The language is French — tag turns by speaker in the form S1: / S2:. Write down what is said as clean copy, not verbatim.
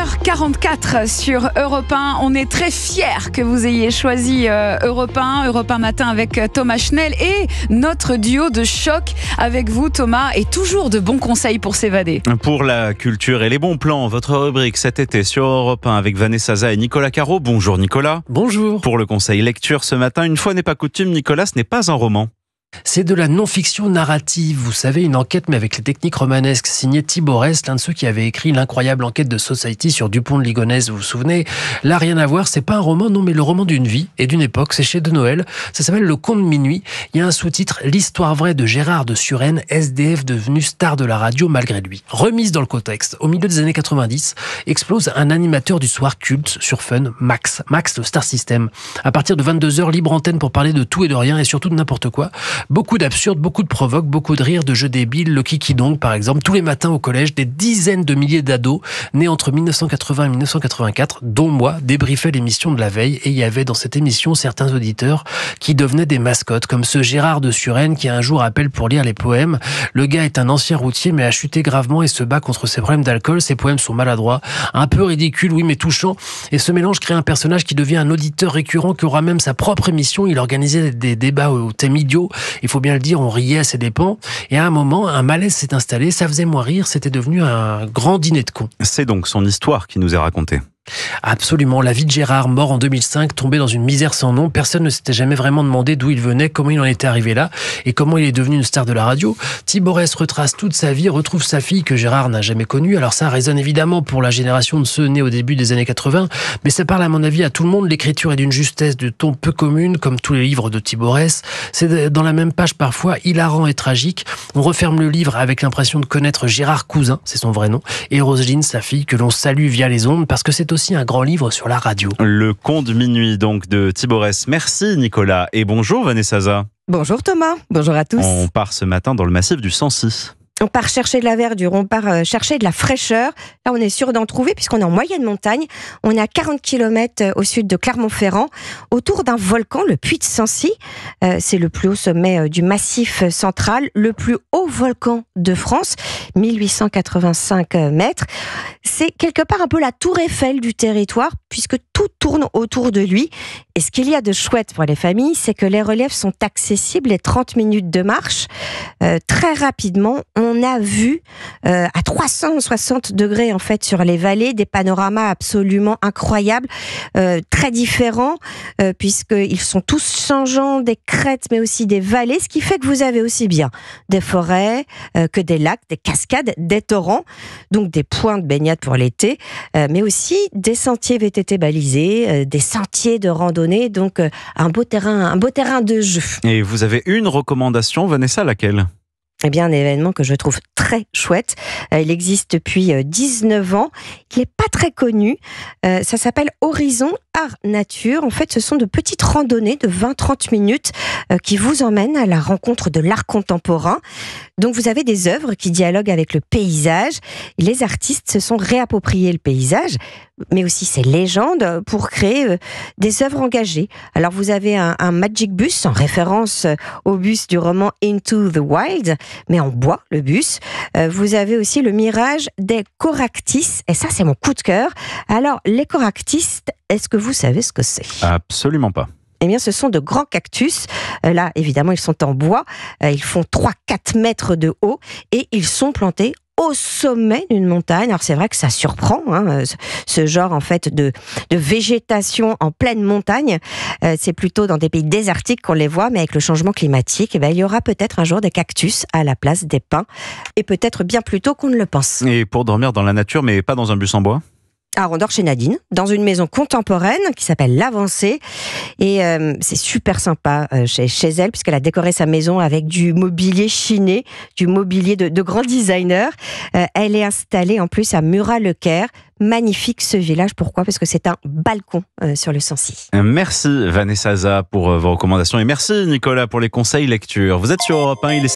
S1: 8h44 sur Europe 1. On est très fiers que vous ayez choisi Europe 1 Matin avec Thomas Schnell et notre duo de choc avec vous, Thomas, et toujours de bons conseils pour s'évader.
S2: Pour la culture et les bons plans, votre rubrique cet été sur Europe 1 avec Vanessa Zaza et Nicolas Caro. Bonjour Nicolas.
S3: Bonjour.
S2: Pour le conseil lecture ce matin, une fois n'est pas coutume, Nicolas, ce n'est pas un roman.
S3: C'est de la non-fiction narrative, vous savez, une enquête mais avec les techniques romanesques, signé Thibaut Rest, l'un de ceux qui avait écrit l'incroyable enquête de Society sur Dupont de Ligonnès, vous vous souvenez. Là, rien à voir, c'est pas un roman, non, mais le roman d'une vie et d'une époque, c'est chez De Noël, ça s'appelle Le Conte de minuit. Il y a un sous-titre, l'histoire vraie de Gérard de Suresnes, SDF devenu star de la radio malgré lui. Remise dans le contexte, au milieu des années 90, explose un animateur du soir culte sur Fun, Max le Star System. À partir de 22h, libre antenne pour parler de tout et de rien et surtout de n'importe quoi. Beaucoup d'absurdes, beaucoup de provoques, beaucoup de rires, de jeux débiles, le Kiki Dong par exemple. Tous les matins au collège, des dizaines de milliers d'ados nés entre 1980 et 1984, dont moi, débriefaient l'émission de la veille. Et il y avait dans cette émission certains auditeurs qui devenaient des mascottes, comme ce Gérard de Suresnes qui un jour appelle pour lire les poèmes. Le gars est un ancien routier mais a chuté gravement et se bat contre ses problèmes d'alcool. Ses poèmes sont maladroits, un peu ridicules, oui mais touchants. Et ce mélange crée un personnage qui devient un auditeur récurrent qui aura même sa propre émission. Il organisait des débats au thème idiot. Il faut bien le dire, on riait à ses dépens. Et à un moment, un malaise s'est installé. Ça faisait moins rire. C'était devenu un grand dîner de cons.
S2: C'est donc son histoire qui nous est racontée.
S3: Absolument. La vie de Gérard, mort en 2005, tombé dans une misère sans nom. Personne ne s'était jamais vraiment demandé d'où il venait, comment il en était arrivé là et comment il est devenu une star de la radio. Thibaut Rest retrace toute sa vie, retrouve sa fille que Gérard n'a jamais connue. Alors ça résonne évidemment pour la génération de ceux nés au début des années 80, mais ça parle à mon avis à tout le monde. L'écriture est d'une justesse de ton peu commune, comme tous les livres de Thibaut Rest. C'est dans la même page parfois hilarant et tragique. On referme le livre avec l'impression de connaître Gérard Cousin, c'est son vrai nom, et Roselyne, sa fille, que l'on salue via les ondes, parce que c'est aussi un grand livre sur la radio.
S2: Le Conte de minuit donc de Thibaut Rest. Merci Nicolas et bonjour Vanessa Zaza.
S4: Bonjour Thomas, bonjour à tous.
S2: On part ce matin dans le massif du 106.
S4: On part chercher de la verdure, on part chercher de la fraîcheur. Là, on est sûr d'en trouver puisqu'on est en moyenne montagne. On est à 40 km au sud de Clermont-Ferrand, autour d'un volcan, le Puy de Sancy. C'est le plus haut sommet du massif central, le plus haut volcan de France, 1885 mètres. C'est quelque part un peu la tour Eiffel du territoire, puisque tout tourne autour de lui. Et ce qu'il y a de chouette pour les familles, c'est que les reliefs sont accessibles, les 30 minutes de marche. Très rapidement, on a vu à 360 degrés en fait sur les vallées, des panoramas absolument incroyables, très différents, puisqu'ils sont tous changeants, des crêtes mais aussi des vallées, ce qui fait que vous avez aussi bien des forêts que des lacs, des cascades, des torrents, donc des points de baignade pour l'été, mais aussi des sentiers VTT balisés, des sentiers de randonnée, donc un beau terrain de jeu.
S2: Et vous avez une recommandation, Vanessa, laquelle ?
S4: Eh bien, un événement que je trouve très chouette. Il existe depuis 19 ans. Il n'est pas très connu. Ça s'appelle Horizon Art Nature. En fait, ce sont de petites randonnées de 20-30 minutes qui vous emmènent à la rencontre de l'art contemporain. Donc, vous avez des œuvres qui dialoguent avec le paysage. Les artistes se sont réappropriés le paysage, mais aussi ses légendes pour créer des œuvres engagées. Alors, vous avez un Magic Bus en référence au bus du roman Into the Wild, mais en bois, le bus. Vous avez aussi le mirage des Coractis, et ça, c'est mon coup de cœur. Alors, les Coractis, est-ce que vous savez ce que c'est ?
S2: Absolument pas.
S4: Eh bien, ce sont de grands cactus. Là, évidemment, ils sont en bois. Ils font 3-4 mètres de haut et ils sont plantés au sommet d'une montagne. Alors c'est vrai que ça surprend, ce genre en fait de végétation en pleine montagne. C'est plutôt dans des pays désertiques qu'on les voit, mais avec le changement climatique, il y aura peut-être un jour des cactus à la place des pins, et peut-être bien plus tôt qu'on ne le pense.
S2: Et pour dormir dans la nature, mais pas dans un bus en bois ?
S4: Alors on dort chez Nadine, dans une maison contemporaine qui s'appelle L'Avancée, et c'est super sympa chez elle, puisqu'elle a décoré sa maison avec du mobilier chiné, du mobilier de grands designers. Elle est installée en plus à Murat-le-Caire. Magnifique ce village, pourquoi ? Parce que c'est un balcon sur le Sancy.
S2: Merci Vanessa Zaza pour vos recommandations et merci Nicolas pour les conseils lecture. Vous êtes sur Europe 1, il est